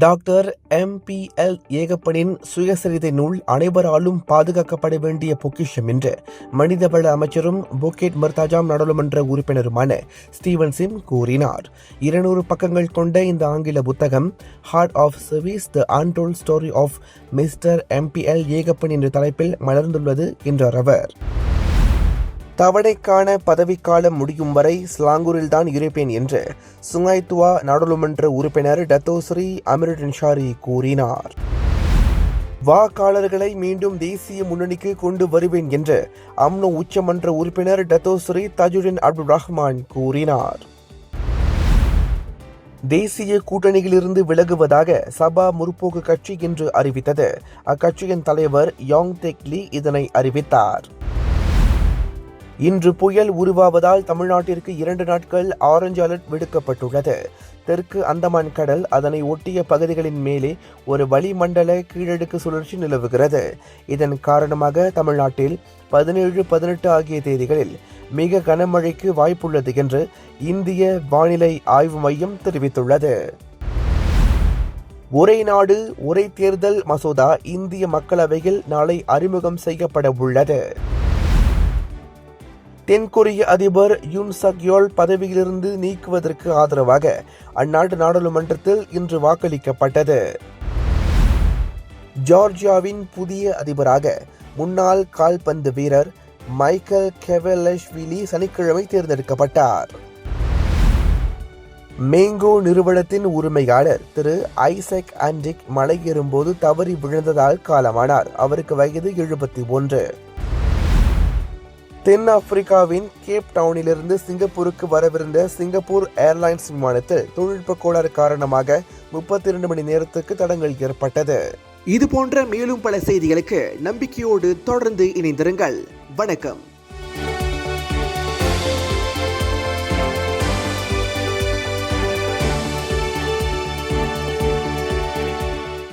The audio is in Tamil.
டாக்டர் MPL ஏகப்பனின் சுயசரிதை நூல் அனைவராலும் பாதுகாக்கப்பட வேண்டிய பொக்கிஷம் என்று மனிதவள அமைச்சரும் புக்கெட் மர்தாஜாம் நாடாளுமன்ற உறுப்பினருமான ஸ்டீவன் சிம் கூறினார். 200 பக்கங்கள் கொண்ட இந்த ஆங்கில புத்தகம் heart of service the untold story of mister MPL Ekappan என்ற தலைப்பில் மலர்ந்துள்ளது என்றார் அவர். தவணைக்கான பதவிக்காலம் முடியும் வரை ஸ்லாங்கூரில்தான் இருப்பேன் என்று சுங்காய்துவா நாடாளுமன்ற உறுப்பினர் டத்தோஸ்ரீ அமிருட் அன்சாரி கூறினார். வாக்காளர்களை மீண்டும் தேசிய முன்னணிக்கு கொண்டு வருவேன் என்று அம்னோ உச்சமன்ற உறுப்பினர் டத்தோஸ்ரீ தஜுடின் அப்துல் ரஹ்மான் கூறினார். தேசிய கூட்டணியிலிருந்து விலகுவதாக சபா முற்போக்கு கட்சி என்று அறிவித்தது. அக்கட்சியின் தலைவர் யோங் தெக் லீ இதனை அறிவித்தார். இன்று புயல் உருவாவதால் தமிழ்நாட்டிற்கு 2 நாட்கள் ஆரஞ்சு அலர்ட் விடுக்கப்பட்டுள்ளது. தெற்கு அந்தமான் கடல் அதனை ஒட்டிய பகுதிகளின் மேலே ஒரு வளிமண்டல கீழடுக்கு சுழற்சி நிலவுகிறது. இதன் காரணமாக தமிழ்நாட்டில் 17, 18 ஆகிய தேதிகளில் மிக கனமழைக்கு வாய்ப்புள்ளது என்று இந்திய வானிலை ஆய்வு மையம் தெரிவித்துள்ளது. ஒரே நாடு ஒரே தேர்தல் மசோதா இந்திய மக்களவையில் நாளை அறிமுகம் செய்யப்பட உள்ளது. தென்கொரிய அதிபர் யூன் சக் யோல் பதவியிலிருந்து நீக்குவதற்கு ஆதரவாக அந்நாட்டு நாடாளுமன்றத்தில் இன்று வாக்களிக்கப்பட்டது. ஜார்ஜியாவின் புதிய அதிபராக முன்னாள் கால்பந்து வீரர் மைக்கேல் கெவலஷ்விலி சனிக்கிழமை தேர்ந்தெடுக்கப்பட்டார். மேங்கோ நிறுவனத்தின் உரிமையாளர் திரு ஐசக் ஆண்டிக் மலையேறும்போது தவறி விழுந்ததால் காலமானார். அவருக்கு வயது 71. தென் ஆப்பிரிக்காவின் கேப் டவுனிலிருந்து சிங்கப்பூருக்கு வரவிருந்த சிங்கப்பூர் ஏர்லைன்ஸ் விமானத்தில் தொழில்நுட்ப கோளாறு காரணமாக 32 மணி நேரத்துக்கு தடங்கல் ஏற்பட்டது. இது போன்ற மேலும் பல செய்திகளுக்கு நம்பிக்கையோடு தொடர்ந்து இணைந்திருங்கள். வணக்கம்.